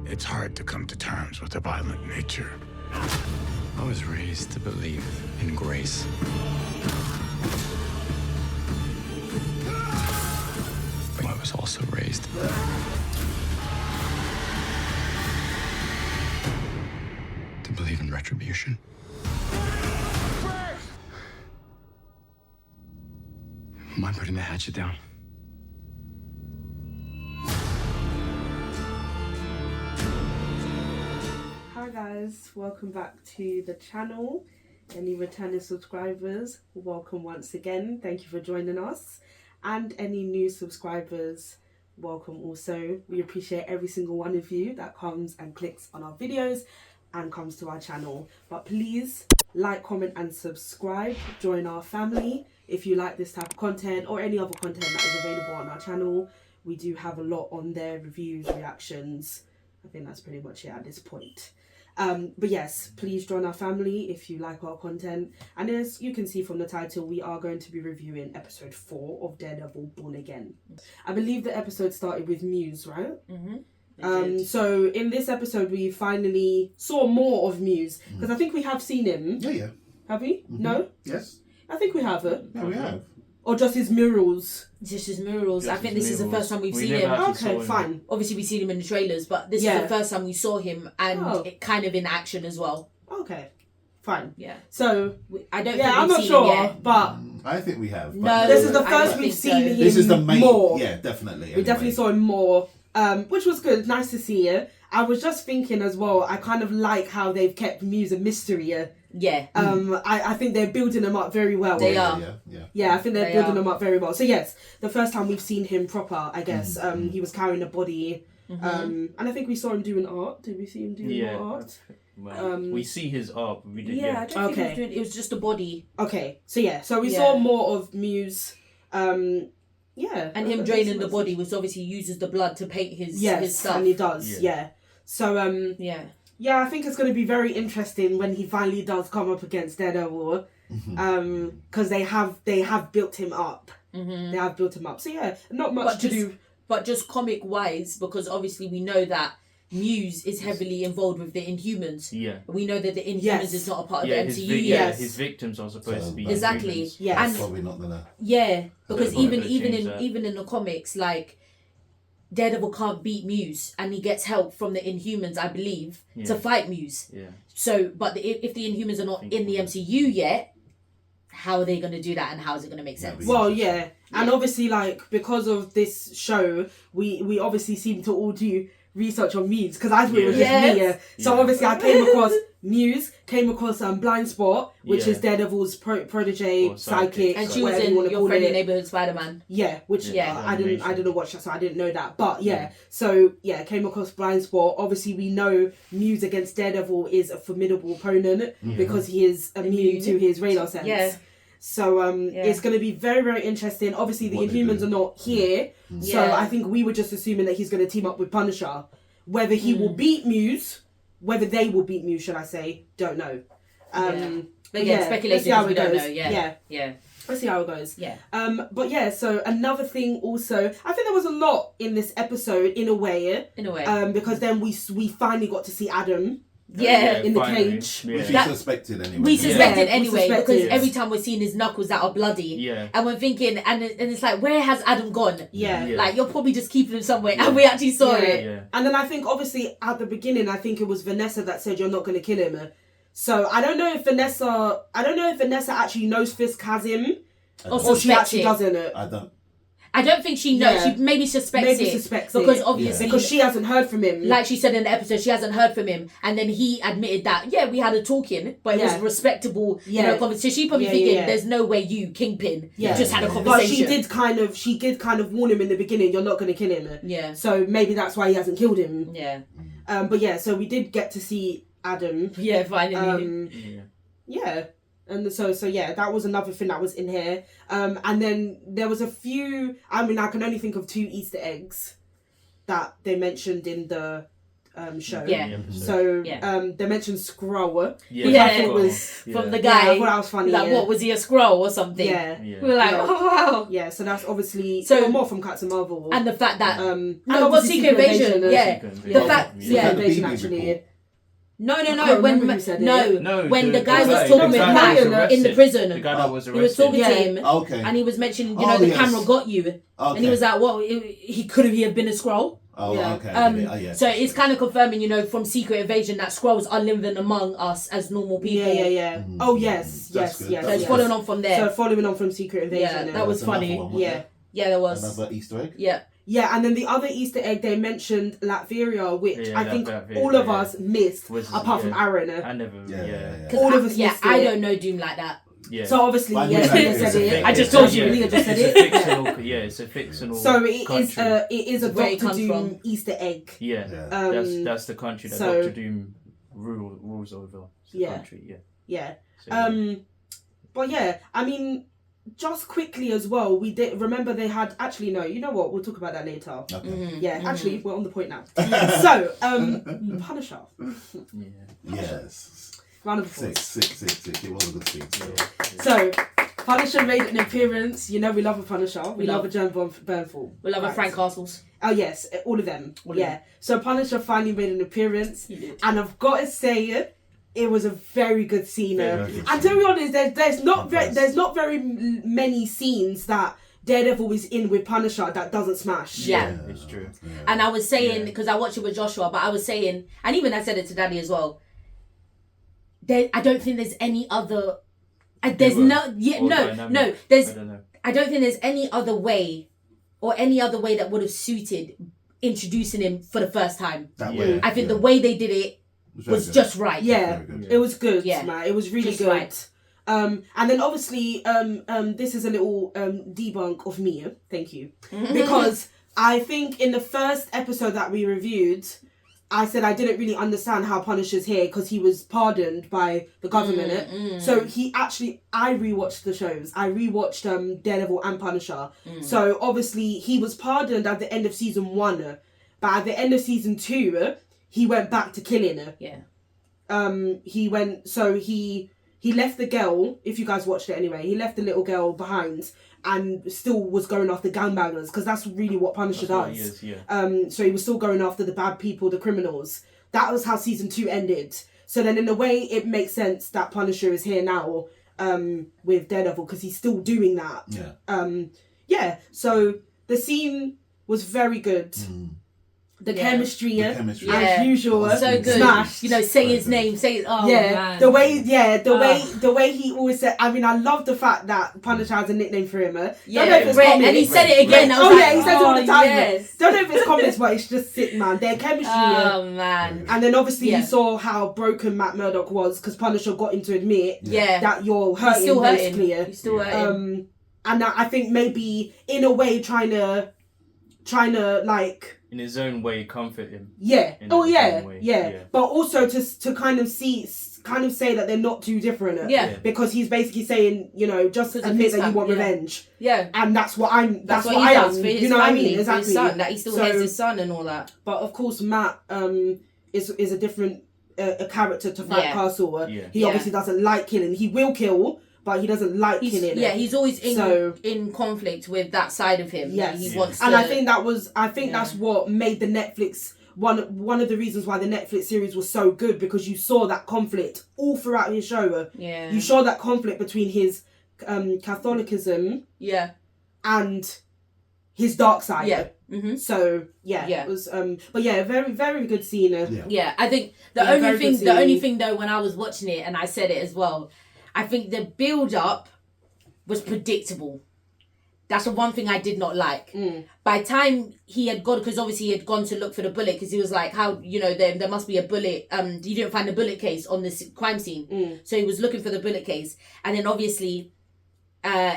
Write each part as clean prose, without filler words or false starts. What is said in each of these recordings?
It's hard to come to terms with a violent nature. I was raised to believe in grace. But I was also raised to believe in retribution. Mind putting the hatchet down? Hi guys, welcome back to the channel. Any returning subscribers, welcome once again. Thank you for joining us. And any new subscribers, welcome also. We appreciate every single one of you that comes and clicks on our videos and comes to our channel. But please like, comment and subscribe. Join our family if you like this type of content or any other content that is available on our channel. We do have a lot on there, reviews, reactions. I think that's pretty much it at this point. But yes, please join our family if you like our content. And as you can see from the title, we are going to be reviewing episode 4 of Daredevil Born Again. I believe the episode started with Muse, right? Mm-hmm. So in this episode, we finally saw more of Muse. Because I think we have seen him. Yeah. Have we? Mm-hmm. No? Yes. I think we have it. Yeah, we have. Or just his murals. Just his murals. Just I think his this is the murals. first time we've We seen never him. actually saw Okay, him. fine. Obviously, we've seen him in the trailers, but this Yeah. is the first time we saw him and Oh. it kind of in action as well. Okay, fine. Yeah. So, I don't yeah, think I'm we've not seen sure, him yet. but I think we have. No, this is the I first don't we've think seen so. him This is the main. more. Yeah, definitely. We definitely saw him more, which was good. Nice to see it. I was just thinking as well, I kind of like how they've kept Muse a mystery. Yeah. I think they're building him up very well. They are. Yeah, I think they're They building are. him up very well. So yes, the first time we've seen him proper, I guess, he was carrying a body. And I think we saw him doing art. Did we see him doing more art? Well, we see his art. We did, Yeah, I don't think Okay. he was doing it was just a body. Okay, so yeah, so we Yeah. saw more of Muse. Yeah. And him that's draining the nice. body, which obviously uses the blood to paint his Yes, stuff. and he does, Yeah. yeah. So, Yeah. yeah, I think it's going to be very interesting when he finally does come up against Daredevil, because they have built him up. Mm-hmm. They have built him up. So yeah, not much to do. But just comic wise, because obviously we know that Muse is heavily involved with the Inhumans. Yeah. We know that the Inhumans Yes. is not a part of Yeah, the his MCU yes. yet. his victims are supposed So, to be Exactly. humans. Yes. And Probably not gonna. yeah, because They're not even gonna even change in that. even in the comics, like Daredevil can't beat Muse, and he gets help from the Inhumans, I believe, to fight Muse. Yeah. So, but if the Inhumans are not in the MCU yet, how are they going to do that, and how is it going to make sense? Well, yeah. And obviously, like, because of this show, we obviously seem to all do research on Muse, because I thought it was just Yes. me. So Yeah. obviously I came across Muse, came across Blind Spot, which Yeah. is Daredevil's protege, Or sidekick, and she was whatever in you want to Your call Friendly it. Neighborhood Spider-Man. Yeah, which Yeah. I didn't watch that, so I didn't know that. But yeah, so yeah, came across Blind Spot. Obviously, we know Muse against Daredevil is a formidable opponent because he is immune to his radar sense. Yeah. So it's going to be very, very interesting. Obviously, the What they Inhumans do. are not here, so Yeah. I think we were just assuming that he's going to team up with Punisher. Whether he will beat Muse, whether they will beat Muse, should I say, don't know. But but again, let's speculation see how is we it don't goes. know. Yeah. Let's see how it goes. Yeah. But yeah, so another thing also, I think there was a lot in this episode in a way. In a way. Because then we finally got to see Adam Yeah. in the finally. cage. Yeah. Which we That- suspected anyway. We suspected we anyway suspected. because every time we're seeing his knuckles that are bloody, Yeah. and we're thinking, and it's like, where has Adam gone? Yeah. Yeah. Like, you're probably just keeping him somewhere, and we actually saw Yeah. it. Yeah. And then I think obviously at the beginning, I think it was Vanessa that said you're not going to kill him. So I don't know if Vanessa actually knows Fisk has him, Or or she actually suspects doesn't. I don't. I don't think she knows. Yeah. She maybe suspects Maybe it. suspects because it. obviously, Because she hasn't heard from him. like she said in the episode, she hasn't heard from him, and then he admitted that we had a talking, but it was Yeah. respectable, Yeah. conversation. She probably Yeah, thinking, yeah. there's no way you Kingpin Yeah. just had a But But conversation. she did kind of warn him in the beginning, you're not going to kill him. Yeah. So maybe that's why he hasn't killed him. Yeah. But yeah, so we did get to see Adam. Yeah. Finally. Yeah. And so yeah, that was another thing that was in here. And then there was a few, I mean, I can only think of 2 Easter eggs that they mentioned in the show. Yeah. So Yeah. they mentioned Skrull, Yeah. which I thought was From the I guy. thought that was funny. Like, yeah. what was he, a scroll or something? Yeah. Yeah. We were like, Yeah. oh wow. Yeah, so that's obviously So- more from Captain Marvel. And the fact that and no, what obviously Secret Invasion? Yeah. Secret The Invasion. fact, Yeah. yeah. Secret Invasion The BB actually. report. No, I can't remember who said it. No, when the guy was guy talking with that Matt was in the arrested. prison. The guy that was He was arrested. talking to Yeah. him, Okay. and he was mentioning, Oh, the yes. camera got you, Okay. and he was like, "What? He could have been a scroll." Oh, Yeah. okay. I get it. Oh, yeah. So it's kind of confirming, from Secret Invasion that scrolls are living among us as normal people. Yeah. Oh yes, That's good. yes. So it's Yes. following on from there. So following on from Secret Invasion. Yeah, that was That's another funny. one, wasn't Yeah. it? Yeah, there was. Another Easter egg. Yeah. Yeah, and then the other Easter egg they mentioned Latveria, which Yeah, I think Latveria, all of yeah. us missed, Was- apart from yeah. Aaron. I never. Yeah. Yeah. 'Cause All of us yeah, missed I it. don't know Doom like that. Yeah. So obviously, But yes, it's Leah a said fic- it. I just told you. Leah just said It's it. a fictional. Yeah, it's a fictional. So it country. is a Where it Doctor comes Doom from. Easter egg. Yeah. Yeah. That's the country that so- Doctor Doom rules over. It's the Yeah. country. Yeah. Yeah. So, But yeah, I mean, just quickly as well, we did remember they had actually no, you know what? We'll talk about that later. Okay. Yeah, actually, we're on the point now. So, Punisher. yeah. Yes. Round of applause. Sick. It was a good scene. So, Punisher made an appearance. You know we love a Punisher. We love a John Bernthal. We love a Frank Castles. Oh yes, all of them. All of Yeah. them. So Punisher finally made an appearance, He did. and I've got to say it was a very good scene. Very good And to scene. be honest, there's not Impressed. there's not very many scenes that Daredevil is in with Punisher that doesn't smash. Yeah. It's true. Yeah. And I was saying, Yeah. because I watched it with Joshua, but I was saying, and even I said it to Daddy as well, I don't think there's any other... there's Duo no... Yeah, or no, dynamic. no. I don't know. I don't think there's any other way, or any other way that would have suited introducing him for the first time. That Yeah. way. I think the way they did it very was good. just right. Yeah, Very good. it was good, Yeah. man. It was really Just good. right. And then obviously, this is a little debunk of me. Thank you, Mm-hmm. because I think in the first episode that we reviewed, I said I didn't really understand how Punisher's here because he was pardoned by the government. So he actually, I rewatched the shows. I rewatched Daredevil and Punisher. So obviously he was pardoned at the end of season 1, but at the end of season 2, he went back to killing her. Yeah. He left the girl, if you guys watched it anyway, he left the little girl behind and still was going after gangbangers because that's really what Punisher That's what he does. is, yeah. So he was still going after the bad people, the criminals. That was how season 2 ended. So then in a way it makes sense that Punisher is here now with Daredevil because he's still doing that. Yeah. So the scene was very good. The chemistry, The chemistry. as usual, So good. smashed. Say his name. Say it. Oh, man. the way he always said. I mean, I love the fact that Punisher has a nickname for him. Don't know if it's Red, comics. and he said it again. I was Oh like, yeah, he says it all the time. Yes. Don't know if it's comics, but it's just sick, man. Their chemistry. Oh man. And then obviously Yeah. you saw how broken Matt Murdock was because Punisher got him to admit Yeah. that you're He's hurting, still hurting. basically. He's still hurting. And I think maybe in a way trying to like. In his own way, comfort him. Yeah. In Oh his yeah. own way, Yeah. yeah. But also to kind of say that they're not too different. Yeah. Because he's basically saying, just Because of admit his that you want yeah. revenge, Yeah. and that's what I'm. That's what he I does am. for his You know what I family, mean? for Exactly. his son. That he still has his son and all that. But of course, Matt is a different a character to Frank Yeah. Castle. Yeah. He Yeah. obviously doesn't like killing. He will kill, but he doesn't like killing. He's always So- in conflict with that side of him. Yes. He Yeah. wants And to, I think that's Yeah. what made the Netflix one of the reasons why the Netflix series was so good, because you saw that conflict all throughout his show. Yeah. You saw that conflict between his Catholicism Yeah. and his dark side. Yeah. Mm-hmm. So yeah, Yeah. it was but yeah, very very good scene. Yeah, I think the Yeah, only very thing, good the only scene. thing though, when I was watching it and I said it as well, I think the build up was predictable. That's the one thing I did not like. By time he had gone, because obviously he had gone to look for the bullet, because he was like, how, there must be a bullet. You didn't find the bullet case on this crime scene. So he was looking for the bullet case. And then obviously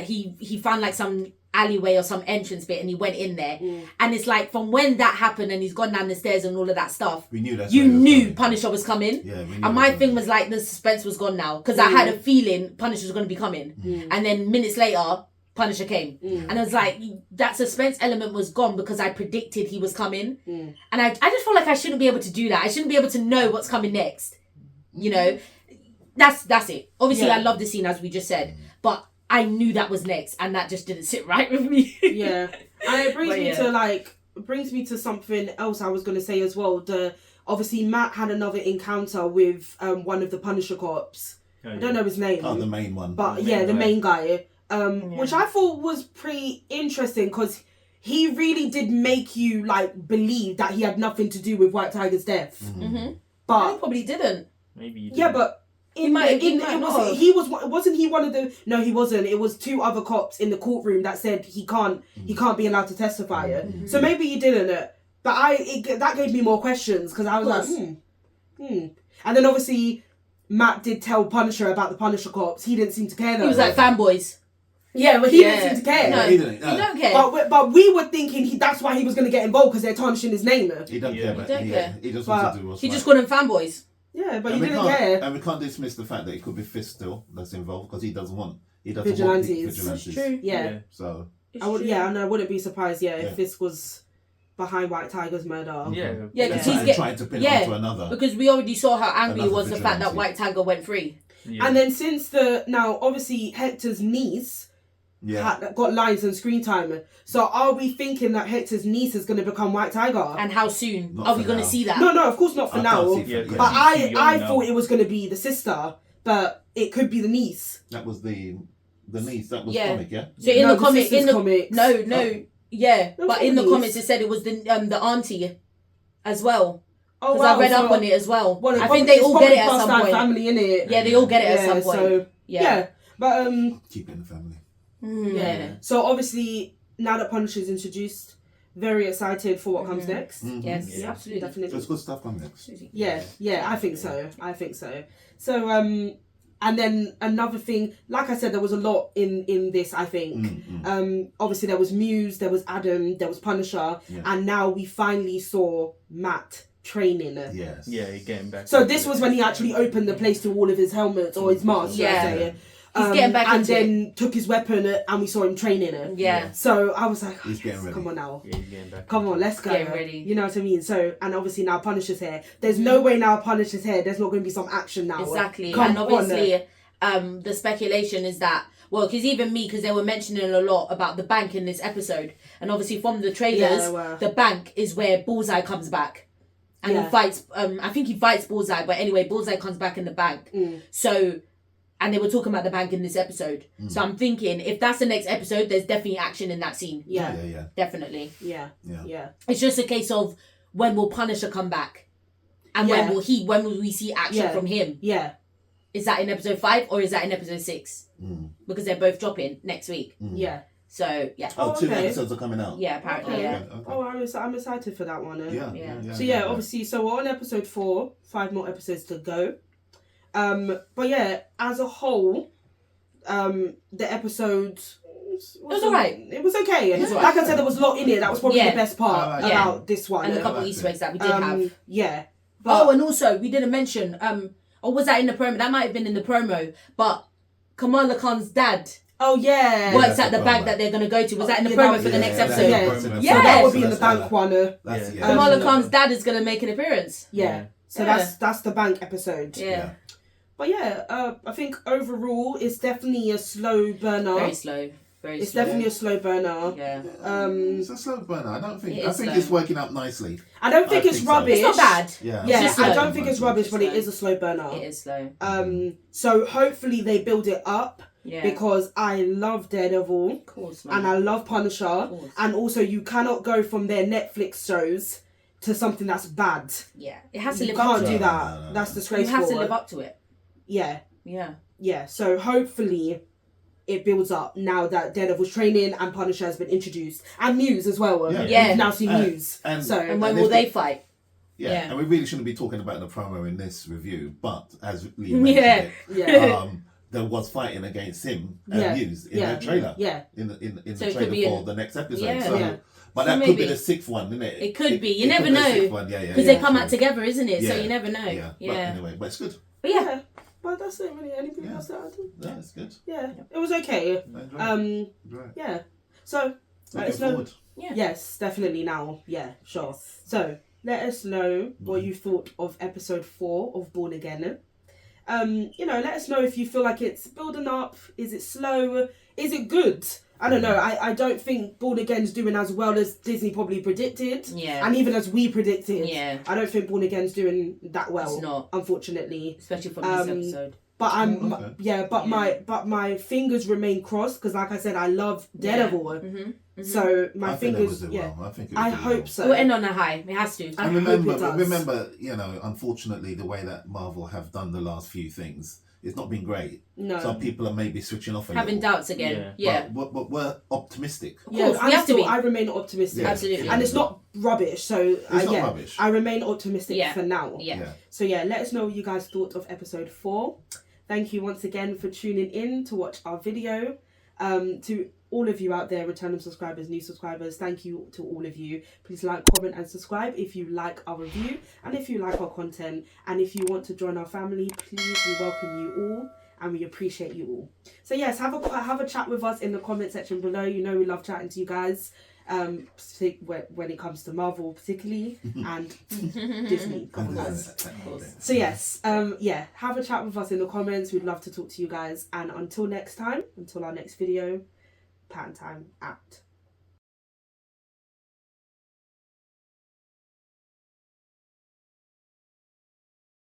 he found like some alleyway or some entrance bit and he went in there. And it's like from when that happened and he's gone down the stairs and all of that stuff, We knew that. you knew Punisher was coming. Yeah, we knew And my that. thing was like the suspense was gone now, because I had a feeling Punisher was going to be coming. And then minutes later, Punisher came. And I was like, that suspense element was gone because I predicted he was coming. And I just feel like I shouldn't be able to do that. I shouldn't be able to know what's coming next. You know? That's it. Obviously, Yeah. I love the scene, as we just said. But I knew that was next, and that just didn't sit right with me. Yeah. And it brings But me yeah. to like brings me to something else I was gonna say as well. Obviously Matt had another encounter with one of the Punisher cops. Oh, I don't know his name. Oh, the main one. But The yeah, main the guy. main guy. Which I thought was pretty interesting because he really did make you like believe that he had nothing to do with White Tiger's death. Mm-hmm. I But probably didn't. Maybe you yeah, but He might not have. wasn't he one of the no he wasn't it was two other cops in the courtroom that said he can't be allowed to testify so maybe he didn't but that gave me more questions because I was like and then obviously Matt did tell Punisher about the Punisher cops. He didn't seem to care though. He was like fanboys. yeah, but he Yeah. didn't seem to care. No, he didn't, you don't care. But we were thinking that's why he was going to get involved because they're tarnishing his name. He don't Yeah. care, He but don't care. he just But wants to do what's He right. just called them fanboys. Yeah, but And he we didn't can't- care. And we can't dismiss the fact that it could be Fist still that's involved because he doesn't want Vigilantes. vigilantes. It's true. Yeah. So It's I would, true. yeah, and I wouldn't be surprised, Yeah. if this was behind White Tiger's murder. Yeah. Yeah, that's because like he's get- trying to pin yeah, it onto another. Because we already saw how angry he Another was the fact that vigilante. White Tiger went free. Yeah. And then since now obviously Hector's niece got lines and screen time, so are we thinking that Hector's niece is going to become White Tiger? And how soon Not are we for going to now. see that? No, of course not for I now. can't see Yeah, for- But she's too young I now. thought it was going to be the sister, but it could be the niece. That was the niece. That was Yeah. comic, yeah. So in No, the comic, sister's comics. no, yeah, No, but in the niece. comments it said it was the auntie as well. Oh Because I read up on it as well. Well, I think they all get it at It's some probably point. family in it. Yeah, they all get it at some point. So Yeah. but Keep it in the family. yeah. So obviously now that Punisher's introduced, very excited for what comes next. Mhm. Yes, Yeah. absolutely. Definitely. There's good stuff coming next. Yeah, I think so. So and then another thing, like I said, there was a lot in this, I think. Obviously there was Muse, there was Adam, there was Punisher, Yeah. and now we finally saw Matt training. Yes. Yeah, you're getting back. So into this it. was when he actually opened the place to all of his helmets or his masks, should I Yeah. say. He's getting back and into then took his weapon and we saw him training it. Yeah. So I was like, He's getting ready. come on now. Yeah, he's getting back. Come into on, it. let's go. Getting ready. You know what I mean? So, and obviously now Punisher's here. There's no way now Punisher's here. There's not going to be some action now. Exactly. Come and on. obviously, the speculation is that, well, because even me, because they were mentioning a lot about the bank in this episode. And obviously from the trailers, Yeah, they were. the bank is where Bullseye comes back. And Yeah. he fights, I think he fights Bullseye, but anyway, Bullseye comes back in the bank. So, and they were talking about the bank in this episode. So I'm thinking, if that's the next episode, there's definitely action in that scene. Yeah. Yeah. Definitely. Yeah. Yeah. Yeah. It's just a case of when will Punisher come back? And Yeah. when will we see action Yeah. from him? Yeah. Is that in episode 5 or is that in episode 6? Because they're both dropping next week. Yeah. So, yeah. Oh, two okay. episodes are coming out. Yeah, apparently, Okay. yeah. Okay. Oh, I'm excited for that one. Yeah. So yeah, obviously, so we're on episode 4. 5 more episodes to go. But yeah, as a whole, the episode was alright. It was okay. It was Like alright. I said, there was a lot in it. That was probably Yeah. the best part Yeah. about this one. And a couple I like Easter it. eggs that we did have. Yeah. But Oh, and also, we didn't mention, or was that in the promo? That might have been in the promo, but Kamala Khan's dad oh yeah. works that's at the the bank promo. that they're going to go to. Was that in the Yeah, promo that- for the next yeah, episode? Yeah. that's the So promo. Yeah. that would be So in the that's bank that. one. That's, Yeah. yeah. Kamala Um, Khan's dad is going to make an appearance. Yeah. So Yeah. that's the bank episode. Yeah. But yeah, I think overall it's definitely a slow burner. Very slow. Very It's slow. definitely a slow burner. Yeah. It's a slow burner. I don't think. It I is think slow. it's working out nicely. I don't think I it's think so. rubbish. It's not bad. Yeah. Yeah, just I slow. don't think it's rubbish, but it is a slow burner. It is slow. So hopefully they build it up Yeah. because I love Daredevil Of course, man. and I love Punisher, course. and also you cannot go from their Netflix shows to something that's bad. Yeah. It has to You live up can't to do it. that. No. That's You disgraceful. have to live up to it. Yeah, Yeah. yeah. So hopefully it builds up now that Daredevil's training and Punisher has been introduced, and Muse as well. Yeah. Yeah. We've now seen And- Muse. and- So And when And will if they the- fight? Yeah. Yeah. And we really shouldn't be talking about the promo in this review, but as Liam mentioned Yeah. it, yeah, there was fighting against him and Yeah. Muse in Yeah. the trailer. yeah. In the So it trailer could be for in- the next episode. Yeah. So, Yeah. but So that could maybe- be the 6th one, isn't it? It could be. You it never could be the know. 6th one. Yeah, yeah. Because yeah, they come sure. out together, isn't it? So Yeah. you never know. Yeah. But Yeah. anyway, but it's good. But yeah. But that's it, really. Anything Yeah. else to add? Yeah, it's good. Yeah, it was okay. I enjoyed it. Right. Yeah. So let Looking us know. forward. Yeah. Yes, definitely now. Yeah, sure. So let us know what you thought of episode 4 of Born Again. Let us know if you feel like it's building up. Is it slow? Is it good? I don't know. I don't think Born Again's doing as well as Disney probably predicted. Yeah. And even as we predicted. Yeah. I don't think Born Again's doing that well. It's not. Unfortunately. Especially from this episode. But Okay. my fingers remain crossed because, like I said, I love Daredevil. Mm-hmm. So my I think it fingers, was yeah. well. I think it I was hope well. so. It will end on a high. It has to. I And hope it does. remember, unfortunately, the way that Marvel have done the last few things, it's not been great. No. Some people are maybe switching off a Having little. doubts again. Yeah. But we're optimistic. Yeah, course, we have to be. I remain optimistic. Yeah. Absolutely. And it's not rubbish, so It's not rubbish. I remain optimistic Yeah. for now. Yeah. So yeah, let us know what you guys thought of episode 4. Thank you once again for tuning in to watch our video. To all of you out there, returning subscribers, new subscribers, thank you to all of you. Please like, comment and subscribe if you like our review and if you like our content. And if you want to join our family, please, we welcome you all and we appreciate you all. So yes, have a chat with us in the comment section below. You know we love chatting to you guys. When it comes to Marvel particularly and Disney, of course. So yes, have a chat with us in the comments. We'd love to talk to you guys. And until next time, until our next video, Patten Time out.